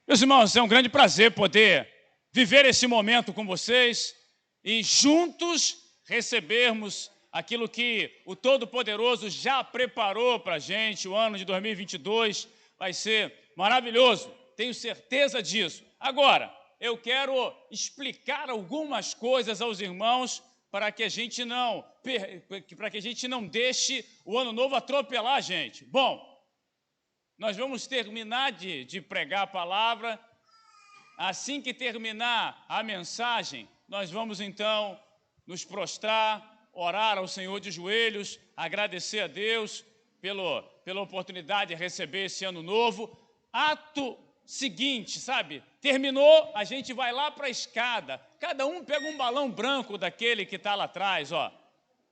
Meus irmãos, é um grande prazer poder viver esse momento com vocês e juntos recebermos aquilo que o Todo-Poderoso já preparou para a gente. O ano de 2022 vai ser maravilhoso, tenho certeza disso. Agora, eu quero explicar algumas coisas aos irmãos para que a gente não deixe o ano novo atropelar a gente. Bom, nós vamos terminar de pregar a palavra. Assim que terminar a mensagem, nós vamos então nos prostrar, orar ao Senhor de joelhos, agradecer a Deus pela oportunidade de receber esse ano novo. Ato seguinte, sabe? Terminou, a gente vai lá para a escada. Cada um pega um balão branco daquele que está lá atrás, ó.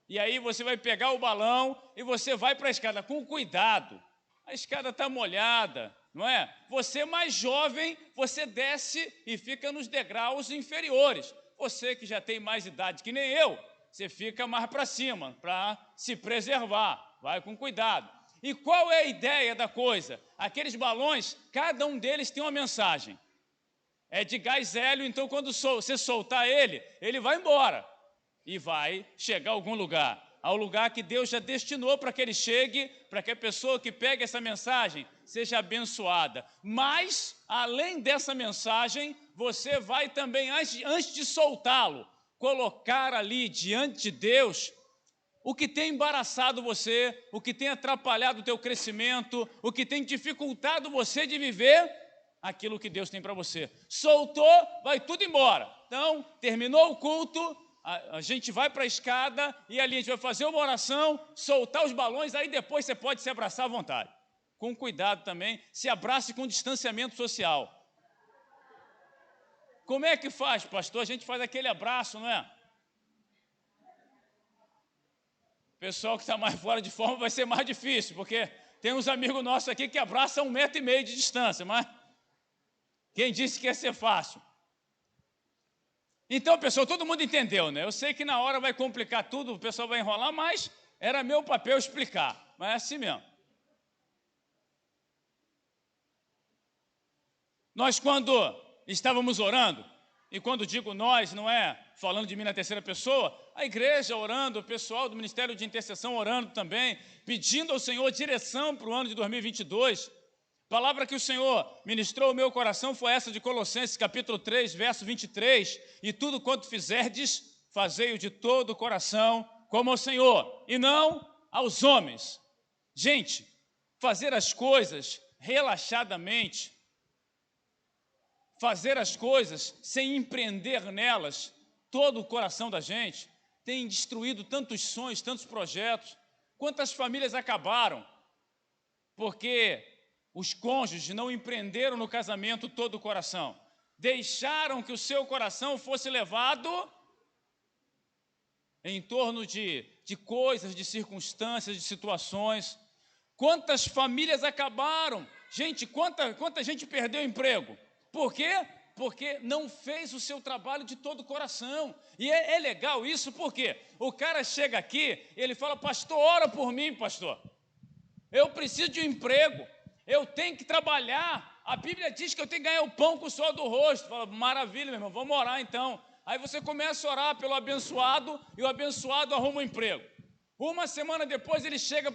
E aí você vai pegar o balão e você vai para a escada com cuidado. A escada está molhada, não é? Você mais jovem, você desce e fica nos degraus inferiores. Você que já tem mais idade que nem eu, você fica mais para cima, para se preservar. Vai com cuidado. E qual é a ideia da coisa? Aqueles balões, cada um deles tem uma mensagem. É de gás hélio, então quando você soltar ele vai embora. E vai chegar a algum lugar. Ao lugar que Deus já destinou para que ele chegue, para que a pessoa que pega essa mensagem seja abençoada. Mas, além dessa mensagem, você vai também, antes de soltá-lo, colocar ali diante de Deus o que tem embaraçado você, o que tem atrapalhado o teu crescimento, o que tem dificultado você de viver aquilo que Deus tem para você. Soltou, vai tudo embora. Então, terminou o culto, a gente vai para a escada e ali a gente vai fazer uma oração, soltar os balões, aí depois você pode se abraçar à vontade. Com cuidado também, se abrace com distanciamento social. Como é que faz, pastor? A gente faz aquele abraço, não é? O pessoal que está mais fora de forma vai ser mais difícil, porque tem uns amigos nossos aqui que abraçam 1,5 metro de distância, mas quem disse que ia ser fácil? Então, pessoal, todo mundo entendeu, né? Eu sei que na hora vai complicar tudo, o pessoal vai enrolar, mas era meu papel explicar. Mas é assim mesmo. Nós, quando estávamos orando, e quando digo nós, não é falando de mim na terceira pessoa, a igreja orando, o pessoal do Ministério de Intercessão orando também, pedindo ao Senhor direção para o ano de 2022. A palavra que o Senhor ministrou ao meu coração foi essa de Colossenses, capítulo 3, verso 23. E tudo quanto fizerdes, fazei-o de todo o coração, como ao Senhor, e não aos homens. Gente, fazer as coisas relaxadamente, fazer as coisas sem empreender nelas todo o coração da gente, tem destruído tantos sonhos, tantos projetos. Quantas famílias acabaram porque os cônjuges não empreenderam no casamento todo o coração. Deixaram que o seu coração fosse levado em torno de coisas, de circunstâncias, de situações. Quantas famílias acabaram? Gente, quanta gente perdeu emprego? Por quê? Porque não fez o seu trabalho de todo o coração. E é legal isso, porque o cara chega aqui, ele fala, pastor, ora por mim, pastor. Eu preciso de um emprego. Eu tenho que trabalhar. A Bíblia diz que eu tenho que ganhar o pão com o suor do rosto. Fala, maravilha, meu irmão, vamos orar então. Aí você começa a orar pelo abençoado e o abençoado arruma um emprego. Uma semana depois ele chega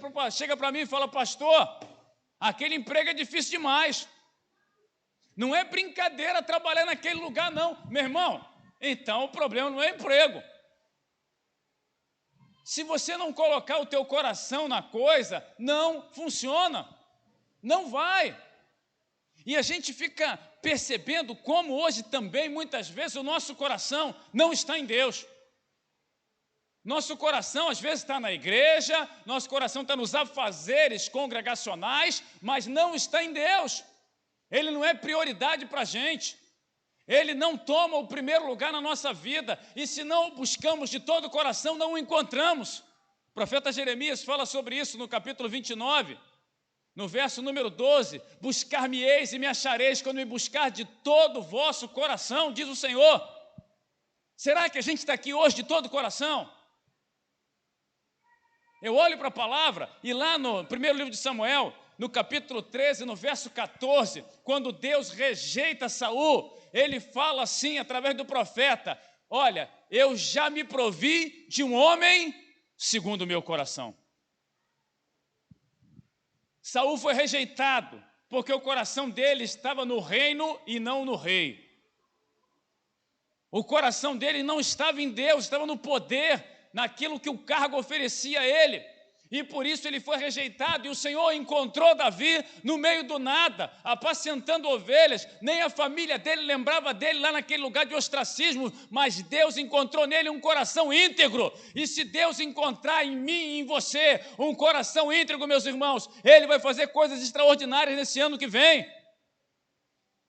para mim e fala, pastor, aquele emprego é difícil demais. Não é brincadeira trabalhar naquele lugar, não. Meu irmão, então o problema não é emprego. Se você não colocar o teu coração na coisa, não funciona. Não vai. E a gente fica percebendo como hoje também, muitas vezes, o nosso coração não está em Deus. Nosso coração, às vezes, está na igreja, nosso coração está nos afazeres congregacionais, mas não está em Deus. Ele não é prioridade para a gente. Ele não toma o primeiro lugar na nossa vida. E se não o buscamos de todo o coração, não o encontramos. O profeta Jeremias fala sobre isso no capítulo 29. No verso número 12, buscar-me-eis e me achareis quando me buscar de todo o vosso coração, diz o Senhor. Será que a gente está aqui hoje de todo o coração? Eu olho para a palavra e lá no primeiro livro de Samuel, no capítulo 13, no verso 14, quando Deus rejeita Saul, ele fala assim, através do profeta: olha, eu já me provi de um homem segundo o meu coração. Saul foi rejeitado, porque o coração dele estava no reino e não no rei. O coração dele não estava em Deus, estava no poder, naquilo que o cargo oferecia a ele. E por isso ele foi rejeitado, e o Senhor encontrou Davi no meio do nada, apacentando ovelhas. Nem a família dele lembrava dele lá naquele lugar de ostracismo, mas Deus encontrou nele um coração íntegro. E se Deus encontrar em mim e em você um coração íntegro, meus irmãos, Ele vai fazer coisas extraordinárias nesse ano que vem.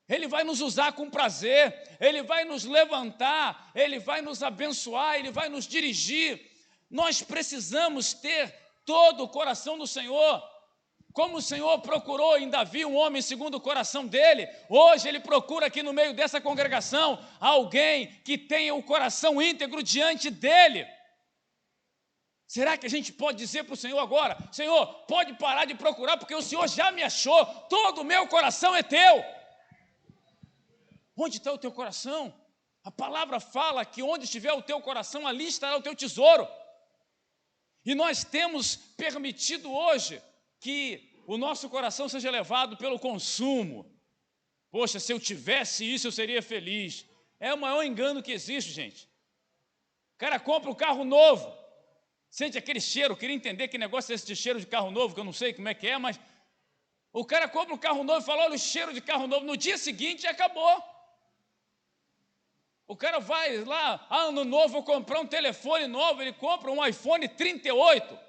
Ele vai nos usar com prazer, Ele vai nos levantar, Ele vai nos abençoar, Ele vai nos dirigir. Nós precisamos ter todo o coração do Senhor. Como o Senhor procurou em Davi um homem segundo o coração dele, hoje Ele procura aqui no meio dessa congregação alguém que tenha o coração íntegro diante dEle. Será que a gente pode dizer para o Senhor agora: Senhor, pode parar de procurar, porque o Senhor já me achou, todo o meu coração é Teu? Onde está o teu coração? A palavra fala que onde estiver o teu coração, ali estará o teu tesouro. E nós temos permitido hoje que o nosso coração seja levado pelo consumo. Poxa, se eu tivesse isso, eu seria feliz. É o maior engano que existe, gente. O cara compra um carro novo, sente aquele cheiro. Eu queria entender que negócio é esse de cheiro de carro novo, que eu não sei como é que é, mas o cara compra um carro novo e fala: olha o cheiro de carro novo. No dia seguinte, acabou. O cara vai lá, ano novo, vou comprar um telefone novo, ele compra um iPhone 38.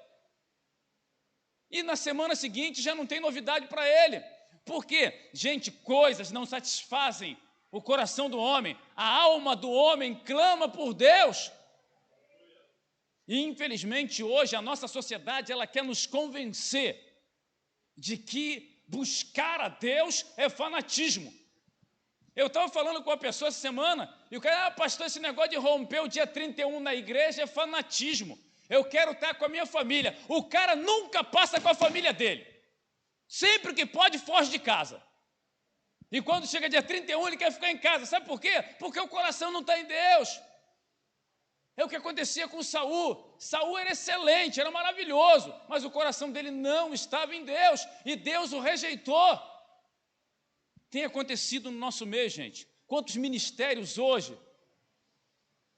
E na semana seguinte já não tem novidade para ele. Por quê? Gente, coisas não satisfazem o coração do homem. A alma do homem clama por Deus. E infelizmente hoje a nossa sociedade, ela quer nos convencer de que buscar a Deus é fanatismo. Eu estava falando com uma pessoa essa semana, e o cara: pastor, esse negócio de romper o dia 31 na igreja é fanatismo. Eu quero estar com a minha família. O cara nunca passa com a família dele. Sempre que pode, foge de casa. E quando chega dia 31, ele quer ficar em casa. Sabe por quê? Porque o coração não está em Deus. É o que acontecia com Saul. Saul era excelente, era maravilhoso, mas o coração dele não estava em Deus, e Deus o rejeitou. Tem acontecido no nosso meio, gente. Quantos ministérios hoje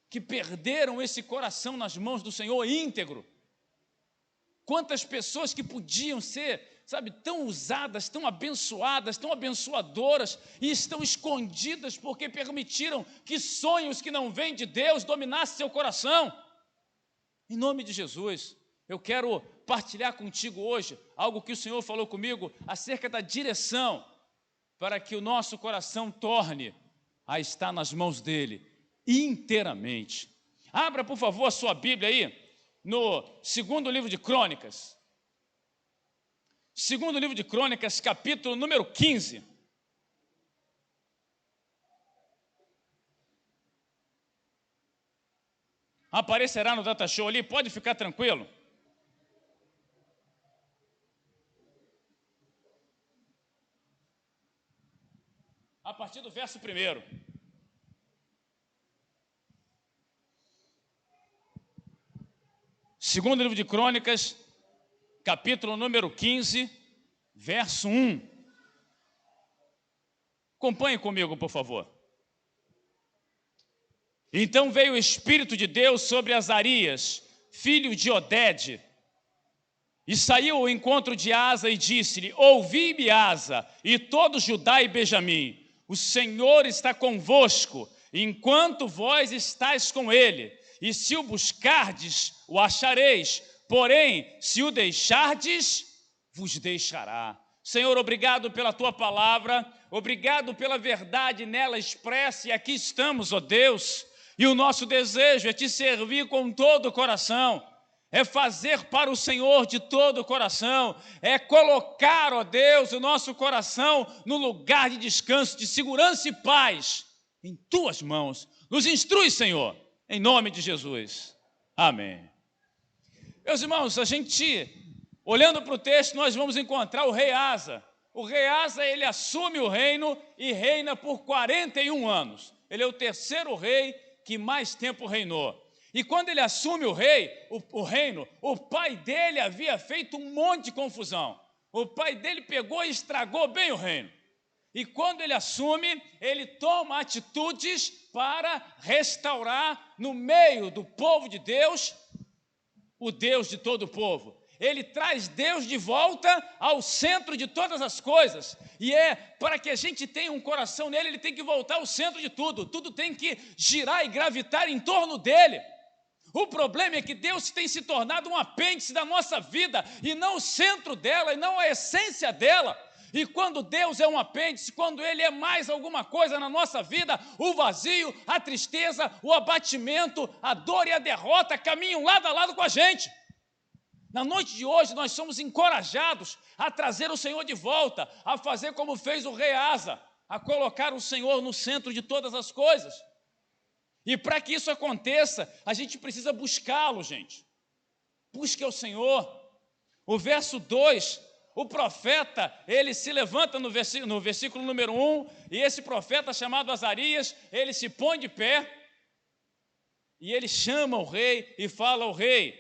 que perderam esse coração nas mãos do Senhor íntegro? Quantas pessoas que podiam ser, sabe, tão usadas, tão abençoadas, tão abençoadoras, e estão escondidas porque permitiram que sonhos que não vêm de Deus dominassem seu coração. Em nome de Jesus, eu quero partilhar contigo hoje algo que o Senhor falou comigo acerca da direção para que o nosso coração torne a estar nas mãos dEle inteiramente. Abra, por favor, a sua Bíblia aí, no segundo livro de Crônicas. Segundo livro de Crônicas, capítulo número 15. Aparecerá no Data Show ali, pode ficar tranquilo. A partir do verso 1. Segundo livro de Crônicas, capítulo número 15, verso 1. Acompanhe comigo, por favor. Então veio o Espírito de Deus sobre Azarias, filho de Odede, e saiu ao encontro de Asa e disse-lhe: ouvi-me, Asa, e todo Judá e Benjamim, o Senhor está convosco, enquanto vós estáis com ele, e se o buscardes, o achareis, porém, se o deixardes, vos deixará. Senhor, obrigado pela Tua palavra, obrigado pela verdade nela expressa, e aqui estamos, ó Deus, e o nosso desejo é Te servir com todo o coração, é fazer para o Senhor de todo o coração, é colocar, ó Deus, o nosso coração no lugar de descanso, de segurança e paz, em Tuas mãos. Nos instrui, Senhor, em nome de Jesus. Amém. Meus irmãos, a gente Olhando para o texto, nós vamos encontrar o rei Asa. O rei Asa, ele assume o reino e reina por 41 anos. Ele é o terceiro rei que mais tempo reinou. E quando ele assume o reino, o pai dele havia feito um monte de confusão. O pai dele pegou e estragou bem o reino. E quando ele assume, ele toma atitudes para restaurar no meio do povo de Deus, o Deus de todo o povo. Ele traz Deus de volta ao centro de todas as coisas. E para que a gente tenha um coração nele, ele tem que voltar ao centro de tudo. Tudo tem que girar e gravitar em torno dele. O problema é que Deus tem se tornado um apêndice da nossa vida, e não o centro dela, e não a essência dela. E quando Deus é um apêndice, quando Ele é mais alguma coisa na nossa vida, o vazio, a tristeza, o abatimento, a dor e a derrota caminham lado a lado com a gente. Na noite de hoje, nós somos encorajados a trazer o Senhor de volta, a fazer como fez o rei Asa, a colocar o Senhor no centro de todas as coisas. E para que isso aconteça, a gente precisa buscá-lo, gente. Busque ao Senhor. O verso 2, o profeta, ele se levanta no versículo número 1, e esse profeta chamado Azarias, ele se põe de pé, e ele chama o rei e fala ao rei: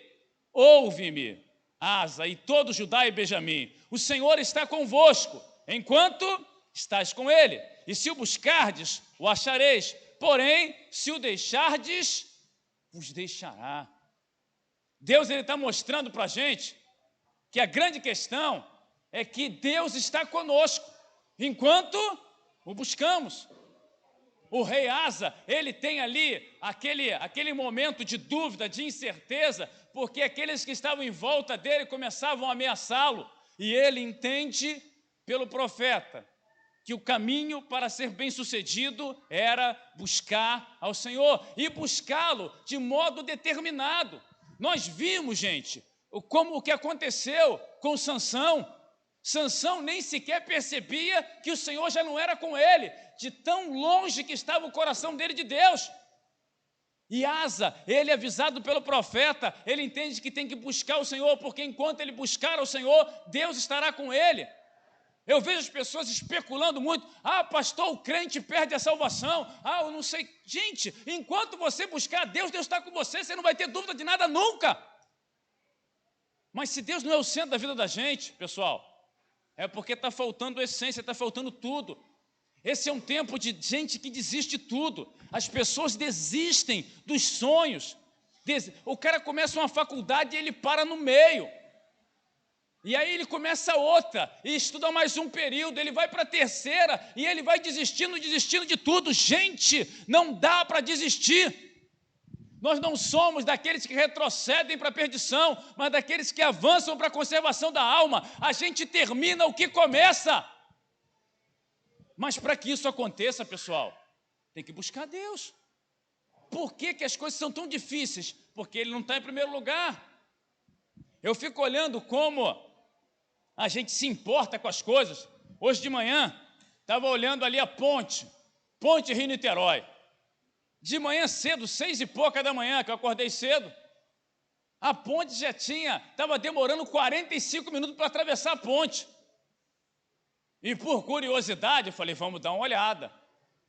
ouve-me, Asa, e todo Judá e Benjamim, o Senhor está convosco, enquanto estás com ele, e se o buscardes, o achareis. Porém, se o deixardes, vos deixará. Deus está mostrando para a gente que a grande questão é que Deus está conosco, enquanto o buscamos. O rei Asa, ele tem ali aquele momento de dúvida, de incerteza, porque aqueles que estavam em volta dele começavam a ameaçá-lo, e ele entende pelo profeta que o caminho para ser bem-sucedido era buscar ao Senhor, e buscá-lo de modo determinado. Nós vimos, gente, como o que aconteceu com Sansão. Sansão nem sequer percebia que o Senhor já não era com ele, de tão longe que estava o coração dele de Deus. E Asa, ele avisado pelo profeta, ele entende que tem que buscar o Senhor, porque enquanto ele buscar ao Senhor, Deus estará com ele. Eu vejo as pessoas especulando muito: pastor, o crente perde a salvação, eu não sei. Gente, enquanto você buscar a Deus, Deus está com você, você não vai ter dúvida de nada nunca. Mas se Deus não é o centro da vida da gente, pessoal, é porque está faltando essência, está faltando tudo. Esse é um tempo de gente que desiste de tudo. As pessoas desistem dos sonhos. O cara começa uma faculdade e ele para no meio. E aí ele começa outra, e estuda mais um período, ele vai para a terceira, e ele vai desistindo de tudo. Gente, não dá para desistir. Nós não somos daqueles que retrocedem para a perdição, mas daqueles que avançam para a conservação da alma. A gente termina o que começa. Mas para que isso aconteça, pessoal, tem que buscar Deus. Por que as coisas são tão difíceis? Porque Ele não está em primeiro lugar. Eu fico olhando como a gente se importa com as coisas. Hoje de manhã, estava olhando ali a ponte Rio-Niterói. De manhã cedo, 6 e pouca da manhã, que eu acordei cedo, a ponte estava demorando 45 minutos para atravessar a ponte. E por curiosidade, eu falei: vamos dar uma olhada.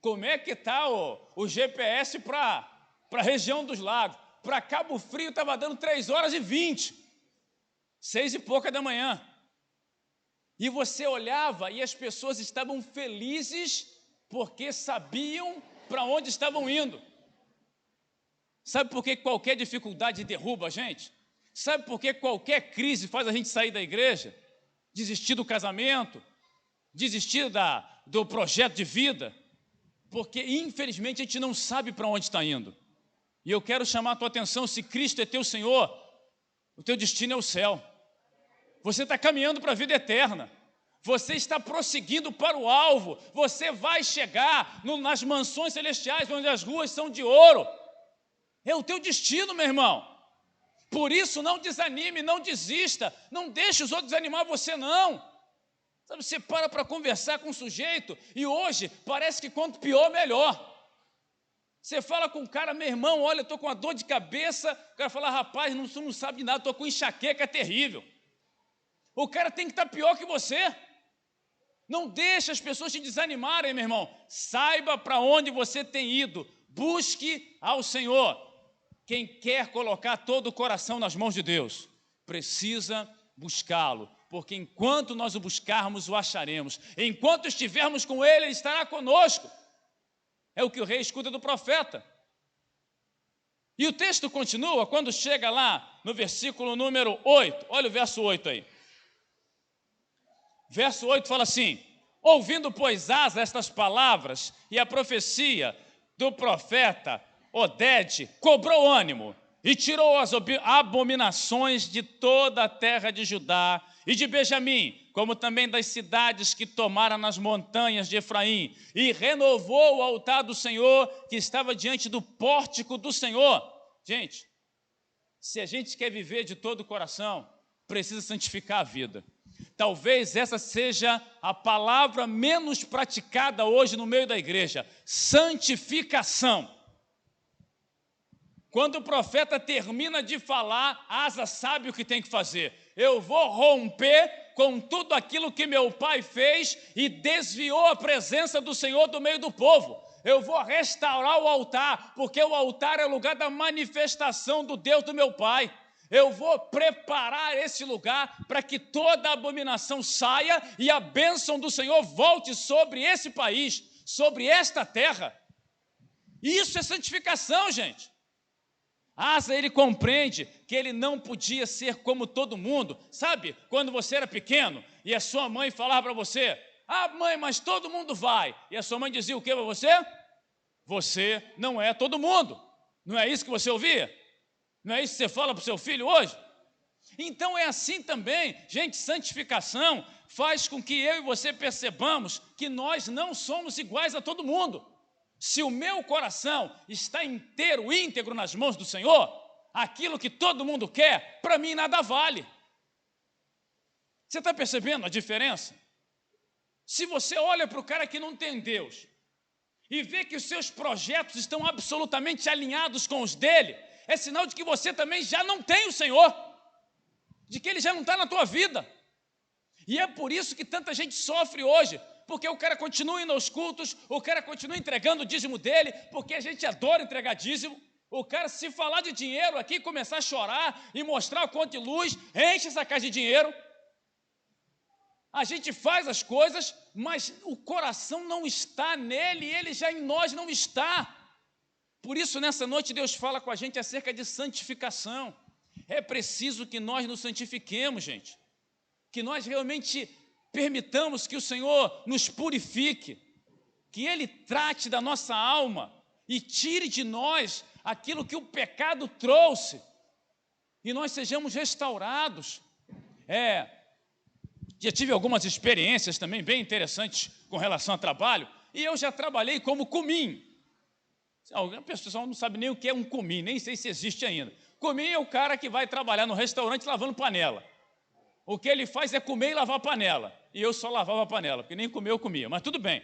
Como é que está o GPS para a região dos lagos? Para Cabo Frio estava dando 3h20, 6 e pouca da manhã. E você olhava e as pessoas estavam felizes porque sabiam para onde estavam indo. Sabe por que qualquer dificuldade derruba a gente? Sabe por que qualquer crise faz a gente sair da igreja? Desistir do casamento? Desistir do projeto de vida? Porque, infelizmente, a gente não sabe para onde está indo. E eu quero chamar a tua atenção: se Cristo é teu Senhor, o teu destino é o céu. Você está caminhando para a vida eterna. Você está prosseguindo para o alvo. Você vai chegar nas mansões celestiais, onde as ruas são de ouro. É o teu destino, meu irmão. Por isso, não desanime, não desista. Não deixe os outros desanimar você, não. Sabe, você para conversar com um sujeito e hoje parece que quanto pior, melhor. Você fala com um cara: meu irmão, olha, eu estou com uma dor de cabeça. O cara fala: rapaz, você não sabe de nada, estou com enxaqueca terrível. O cara tem que estar pior que você. Não deixe as pessoas te desanimarem, meu irmão. Saiba para onde você tem ido. Busque ao Senhor. Quem quer colocar todo o coração nas mãos de Deus, precisa buscá-lo. Porque enquanto nós o buscarmos, o acharemos. Enquanto estivermos com Ele, Ele estará conosco. É o que o rei escuta do profeta. E o texto continua, quando chega lá no versículo número 8. Olha o verso 8 aí. Verso 8 fala assim: ouvindo, pois, Asa estas palavras e a profecia do profeta Odede, cobrou ânimo e tirou as abominações de toda a terra de Judá e de Benjamim, como também das cidades que tomara nas montanhas de Efraim, e renovou o altar do Senhor que estava diante do pórtico do Senhor. Gente, se a gente quer viver de todo o coração, precisa santificar a vida. Talvez essa seja a palavra menos praticada hoje no meio da igreja: santificação. Quando o profeta termina de falar, Asa sabe o que tem que fazer. Eu vou romper com tudo aquilo que meu pai fez e desviou a presença do Senhor do meio do povo. Eu vou restaurar o altar, porque o altar é o lugar da manifestação do Deus do meu pai. Eu vou preparar esse lugar para que toda abominação saia e a bênção do Senhor volte sobre esse país, sobre esta terra. Isso é santificação, gente. Asa, ele compreende que ele não podia ser como todo mundo. Sabe, quando você era pequeno e a sua mãe falava para você: ah, mãe, mas todo mundo vai. E a sua mãe dizia o que para você? Você não é todo mundo. Não é isso que você ouvia? Não é isso que você fala para o seu filho hoje? Então é assim também, gente. Santificação faz com que eu e você percebamos que nós não somos iguais a todo mundo. Se o meu coração está inteiro, íntegro nas mãos do Senhor, aquilo que todo mundo quer, para mim nada vale. Você está percebendo a diferença? Se você olha para o cara que não tem Deus e vê que os seus projetos estão absolutamente alinhados com os dele, é sinal de que você também já não tem o Senhor, de que Ele já não está na tua vida. E é por isso que tanta gente sofre hoje, porque o cara continua indo aos cultos, o cara continua entregando o dízimo dele, porque a gente adora entregar dízimo. O cara, se falar de dinheiro aqui, começar a chorar e mostrar o conto de luz, enche essa casa de dinheiro. A gente faz as coisas, mas o coração não está nele, ele já em nós não está. Por isso, nessa noite, Deus fala com a gente acerca de santificação. É preciso que nós nos santifiquemos, gente. Que nós realmente permitamos que o Senhor nos purifique, que Ele trate da nossa alma e tire de nós aquilo que o pecado trouxe, e nós sejamos restaurados. Já tive algumas experiências também bem interessantes com relação ao trabalho, e eu já trabalhei como cumim. Alguma pessoa não sabe nem o que é um cumim, nem sei se existe ainda. Cumim é o cara que vai trabalhar no restaurante lavando panela. O que ele faz é comer e lavar a panela. E eu só lavava a panela, porque nem comer eu comia, mas tudo bem.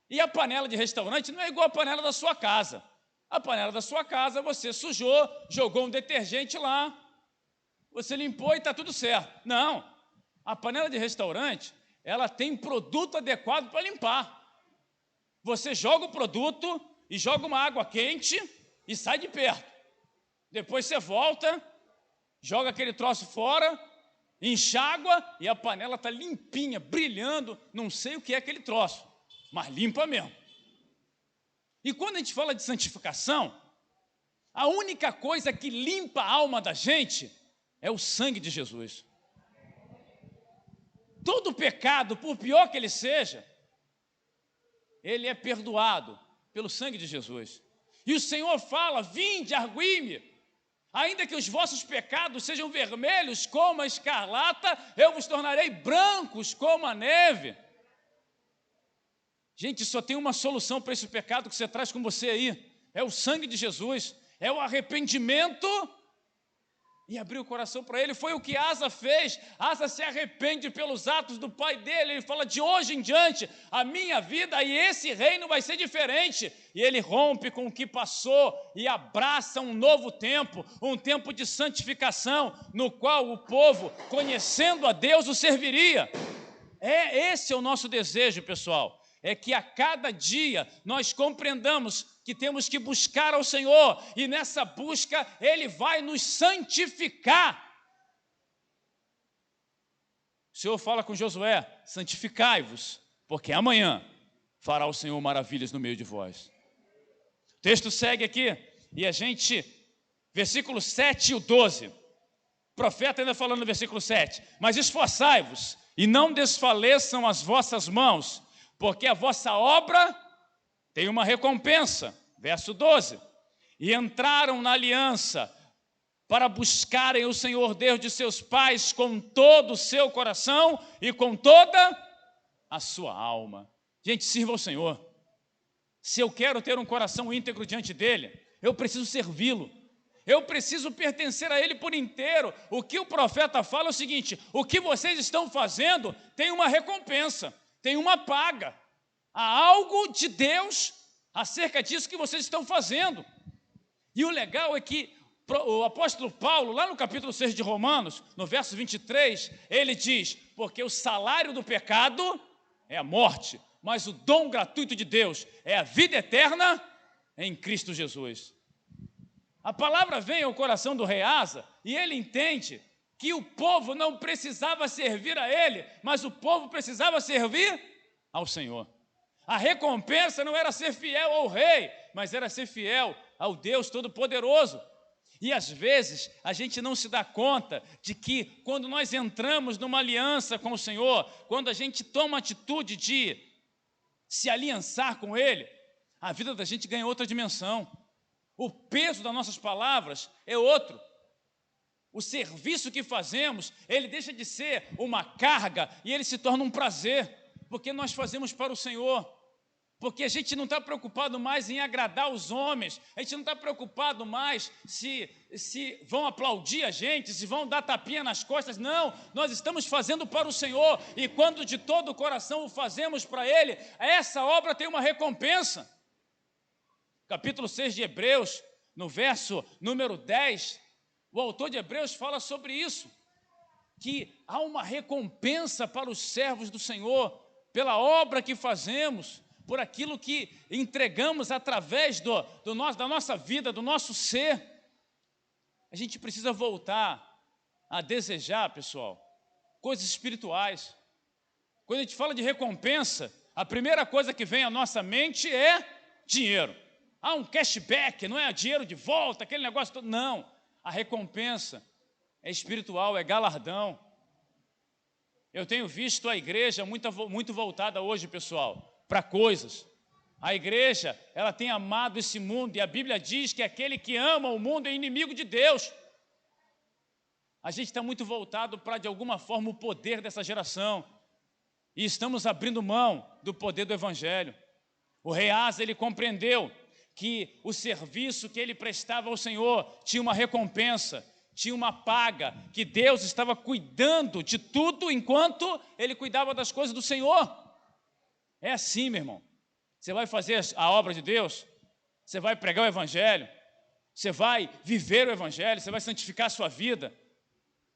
E a panela de restaurante não é igual a panela da sua casa. A panela da sua casa você sujou, jogou um detergente lá, você limpou e está tudo certo. Não, a panela de restaurante, ela tem produto adequado para limpar. Você joga o produto e joga uma água quente e sai de perto. Depois você volta, joga aquele troço fora, enxágua e a panela está limpinha, brilhando. Não sei o que é aquele troço, mas limpa mesmo. E quando a gente fala de santificação, a única coisa que limpa a alma da gente é o sangue de Jesus. Todo pecado, por pior que ele seja, ele é perdoado pelo sangue de Jesus. E o Senhor fala: vinde, argui-me, ainda que os vossos pecados sejam vermelhos como a escarlata, eu vos tornarei brancos como a neve. Gente, só tem uma solução para esse pecado que você traz com você aí: é o sangue de Jesus, é o arrependimento e abrir o coração para ele. Foi o que Asa fez. Asa se arrepende pelos atos do pai dele. Ele fala: de hoje em diante, a minha vida e esse reino vai ser diferente. E ele rompe com o que passou e abraça um novo tempo, um tempo de santificação, no qual o povo, conhecendo a Deus, o serviria. Esse é o nosso desejo, pessoal. É que a cada dia nós compreendamos que temos que buscar ao Senhor, e nessa busca Ele vai nos santificar. O Senhor fala com Josué: santificai-vos, porque amanhã fará o Senhor maravilhas no meio de vós. O texto segue aqui, e a gente, versículo 7 e o 12, o profeta ainda falando no versículo 7, mas esforçai-vos, e não desfaleçam as vossas mãos, porque a vossa obra tem uma recompensa. Verso 12, e entraram na aliança para buscarem o Senhor Deus de seus pais com todo o seu coração e com toda a sua alma. Gente, sirva ao Senhor. Se eu quero ter um coração íntegro diante dele, eu preciso servi-lo. Eu preciso pertencer a Ele por inteiro. O que o profeta fala é o seguinte: o que vocês estão fazendo tem uma recompensa, tem uma paga. Há algo de Deus acerca disso que vocês estão fazendo. E o legal é que o apóstolo Paulo, lá no capítulo 6 de Romanos, no verso 23, ele diz: porque o salário do pecado é a morte, mas o dom gratuito de Deus é a vida eterna em Cristo Jesus. A palavra vem ao coração do rei Asa, e ele entende que o povo não precisava servir a ele, mas o povo precisava servir ao Senhor. A recompensa não era ser fiel ao rei, mas era ser fiel ao Deus Todo-Poderoso. E às vezes a gente não se dá conta de que quando nós entramos numa aliança com o Senhor, quando a gente toma a atitude de se aliançar com Ele, a vida da gente ganha outra dimensão. O peso das nossas palavras é outro. O serviço que fazemos, ele deixa de ser uma carga e ele se torna um prazer, porque nós fazemos para o Senhor. Porque a gente não está preocupado mais em agradar os homens, a gente não está preocupado mais se vão aplaudir a gente, se vão dar tapinha nas costas. Não, nós estamos fazendo para o Senhor, e quando de todo o coração o fazemos para Ele, essa obra tem uma recompensa. Capítulo 6 de Hebreus, no verso número 10, o autor de Hebreus fala sobre isso, que há uma recompensa para os servos do Senhor, pela obra que fazemos, por aquilo que entregamos através da nossa vida, do nosso ser. A gente precisa voltar a desejar, pessoal, coisas espirituais. Quando a gente fala de recompensa, a primeira coisa que vem à nossa mente é dinheiro. Um cashback, não é dinheiro de volta, aquele negócio todo. Não, a recompensa é espiritual, é galardão. Eu tenho visto a igreja muito voltada hoje, pessoal, para coisas. A igreja, ela tem amado esse mundo, e a Bíblia diz que aquele que ama o mundo é inimigo de Deus. A gente está muito voltado para, de alguma forma, o poder dessa geração, e estamos abrindo mão do poder do Evangelho. O rei Asa, ele compreendeu que o serviço que ele prestava ao Senhor tinha uma recompensa, tinha uma paga, que Deus estava cuidando de tudo enquanto ele cuidava das coisas do Senhor. É assim, meu irmão. Você vai fazer a obra de Deus, você vai pregar o Evangelho, você vai viver o Evangelho, você vai santificar a sua vida.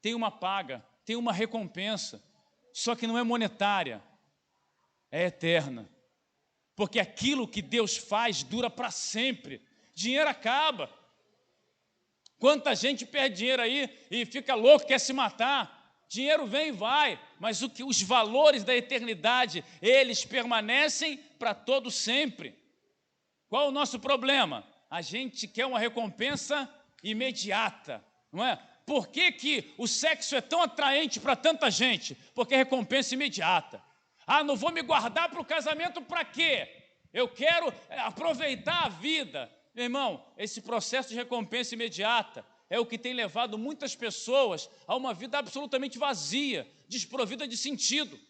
Tem uma paga, tem uma recompensa, só que não é monetária, é eterna. Porque aquilo que Deus faz dura para sempre. Dinheiro acaba. Quanta gente perde dinheiro aí e fica louco, quer se matar. Dinheiro vem e vai, mas os valores da eternidade, eles permanecem para todo sempre. Qual o nosso problema? A gente quer uma recompensa imediata, não é? Por que o sexo é tão atraente para tanta gente? Porque é recompensa imediata. Não vou me guardar para o casamento para quê? Eu quero aproveitar a vida. Meu irmão, esse processo de recompensa imediata é o que tem levado muitas pessoas a uma vida absolutamente vazia, desprovida de sentido.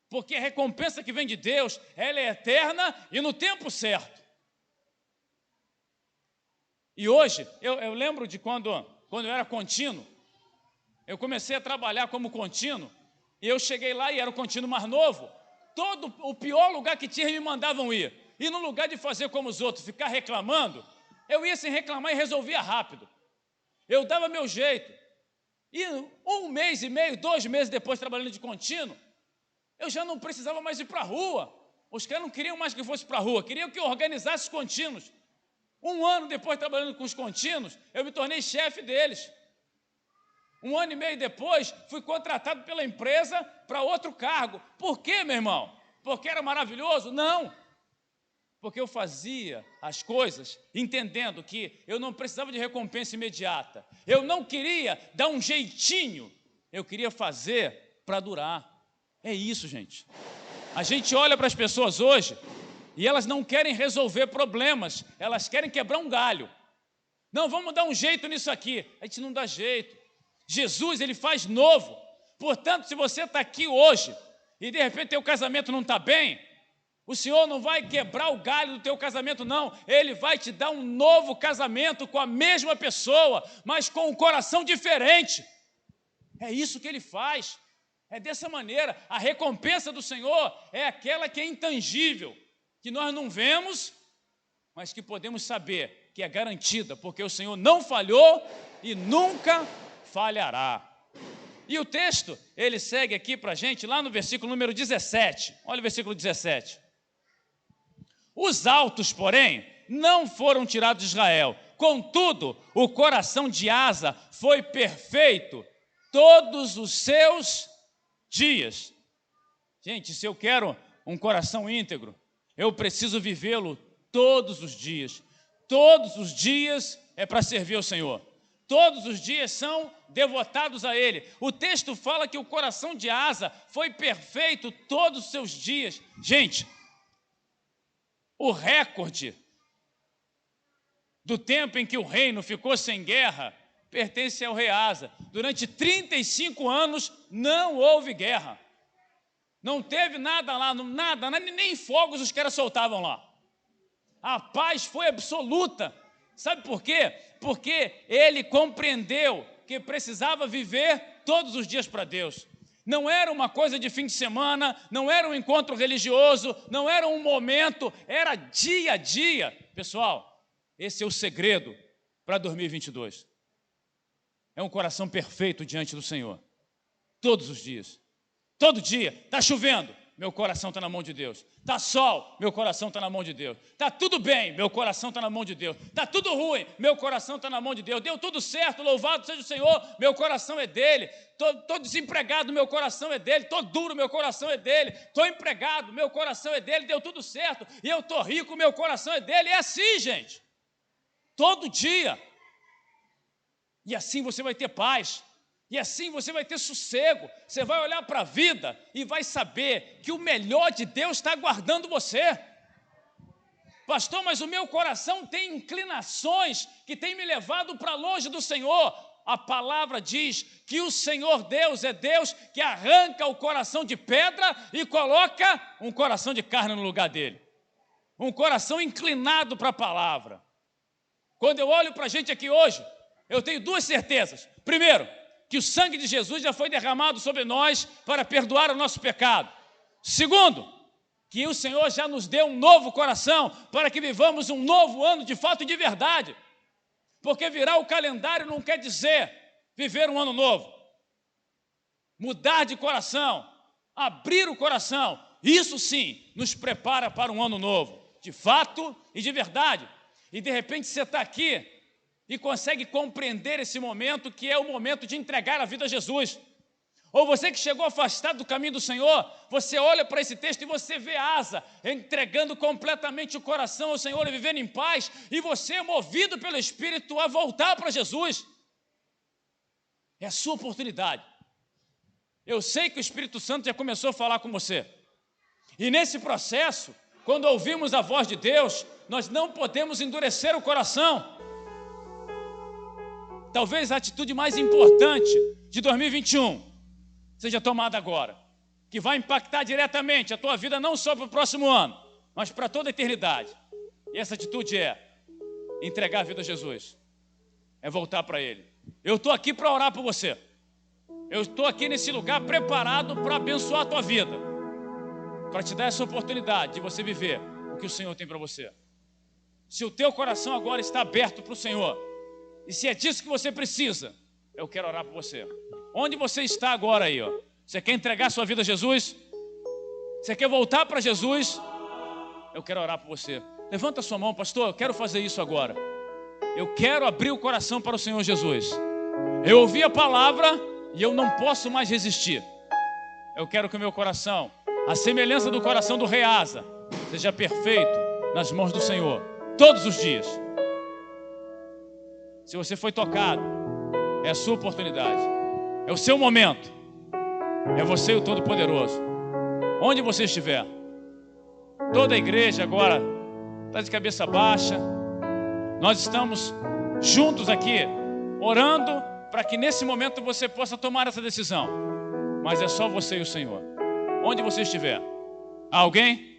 Porque a recompensa que vem de Deus, ela é eterna e no tempo certo. E hoje, eu lembro de quando eu era contínuo, Eu comecei a trabalhar como contínuo, e eu cheguei lá e era o contínuo mais novo. O pior lugar que tinha, me mandavam ir. E no lugar de fazer como os outros, ficar reclamando, eu ia sem reclamar e resolvia rápido. Eu dava meu jeito. E 1 mês e meio, 2 meses depois, trabalhando de contínuo, eu já não precisava mais ir para a rua. Os caras não queriam mais que eu fosse para a rua, queriam que eu organizasse os contínuos. 1 ano depois, trabalhando com os contínuos, eu me tornei chefe deles. 1 ano e meio depois, fui contratado pela empresa para outro cargo. Por quê, meu irmão? Porque era maravilhoso? Não. Porque eu fazia as coisas entendendo que eu não precisava de recompensa imediata. Eu não queria dar um jeitinho. Eu queria fazer para durar. É isso, gente. A gente olha para as pessoas hoje e elas não querem resolver problemas. Elas querem quebrar um galho. Não, vamos dar um jeito nisso aqui. A gente não dá jeito. Jesus, ele faz novo. Portanto, se você está aqui hoje e de repente teu casamento não está bem, o Senhor não vai quebrar o galho do teu casamento, não. Ele vai te dar um novo casamento com a mesma pessoa, mas com um coração diferente. É isso que Ele faz. É dessa maneira. A recompensa do Senhor é aquela que é intangível, que nós não vemos, mas que podemos saber que é garantida, porque o Senhor não falhou e nunca falhará. E o texto, ele segue aqui para a gente, lá no versículo número 17. Olha o versículo 17. Os altos, porém, não foram tirados de Israel. Contudo, o coração de Asa foi perfeito todos os seus dias. Gente, se eu quero um coração íntegro, eu preciso vivê-lo todos os dias. Todos os dias é para servir ao Senhor. Todos os dias são devotados a Ele. O texto fala que o coração de Asa foi perfeito todos os seus dias. Gente, o recorde do tempo em que o reino ficou sem guerra pertence ao rei Asa. Durante 35 anos não houve guerra. Não teve nada lá, nada, nem fogos os caras soltavam lá. A paz foi absoluta. Sabe por quê? Porque ele compreendeu que precisava viver todos os dias para Deus. Não era uma coisa de fim de semana, não era um encontro religioso, não era um momento, era dia a dia. Pessoal, esse é o segredo para 2022. É um coração perfeito diante do Senhor. Todos os dias. Todo dia. Está chovendo, meu coração está na mão de Deus. Está sol, meu coração está na mão de Deus. Está tudo bem, meu coração está na mão de Deus. Está tudo ruim, meu coração está na mão de Deus. Deu tudo certo, louvado seja o Senhor, meu coração é dele. Estou desempregado, meu coração é dele. Estou duro, meu coração é dele. Estou empregado, meu coração é dele. Deu tudo certo. E eu estou rico, meu coração é dele. É assim, gente. Todo dia. E assim você vai ter paz. E assim você vai ter sossego. Você vai olhar para a vida e vai saber que o melhor de Deus está aguardando você. Pastor, mas o meu coração tem inclinações que tem me levado para longe do Senhor. A palavra diz que o Senhor Deus é Deus que arranca o coração de pedra e coloca um coração de carne no lugar dele. Um coração inclinado para a palavra. Quando eu olho para a gente aqui hoje, eu tenho 2 certezas. Primeiro, que o sangue de Jesus já foi derramado sobre nós para perdoar o nosso pecado. Segundo, que o Senhor já nos deu um novo coração para que vivamos um novo ano de fato e de verdade. Porque virar o calendário não quer dizer viver um ano novo. Mudar de coração, abrir o coração, isso sim nos prepara para um ano novo, de fato e de verdade. E de repente você está aqui e consegue compreender esse momento, que é o momento de entregar a vida a Jesus. Ou você que chegou afastado do caminho do Senhor, você olha para esse texto e você vê Asa entregando completamente o coração ao Senhor e vivendo em paz, e você é movido pelo Espírito a voltar para Jesus. É a sua oportunidade. Eu sei que o Espírito Santo já começou a falar com você. E nesse processo, quando ouvimos a voz de Deus, nós não podemos endurecer o coração. Talvez a atitude mais importante de 2021 seja tomada agora, que vai impactar diretamente a tua vida não só para o próximo ano, mas para toda a eternidade. E essa atitude é entregar a vida a Jesus, é voltar para Ele. Eu estou aqui para orar por você. Eu estou aqui nesse lugar preparado para abençoar a tua vida, para te dar essa oportunidade de você viver o que o Senhor tem para você. Se o teu coração agora está aberto para o Senhor, e se é disso que você precisa, eu quero orar por você. Onde você está agora aí, ó? Você quer entregar sua vida a Jesus? Você quer voltar para Jesus? Eu quero orar por você. Levanta a sua mão, pastor, eu quero fazer isso agora. Eu quero abrir o coração para o Senhor Jesus. Eu ouvi a palavra e eu não posso mais resistir. Eu quero que o meu coração, a semelhança do coração do rei Asa, seja perfeito nas mãos do Senhor, todos os dias. Se você foi tocado, é a sua oportunidade, é o seu momento, é você e o Todo-Poderoso. Onde você estiver, toda a igreja agora está de cabeça baixa. Nós estamos juntos aqui, orando para que nesse momento você possa tomar essa decisão. Mas é só você e o Senhor. Onde você estiver. Há alguém?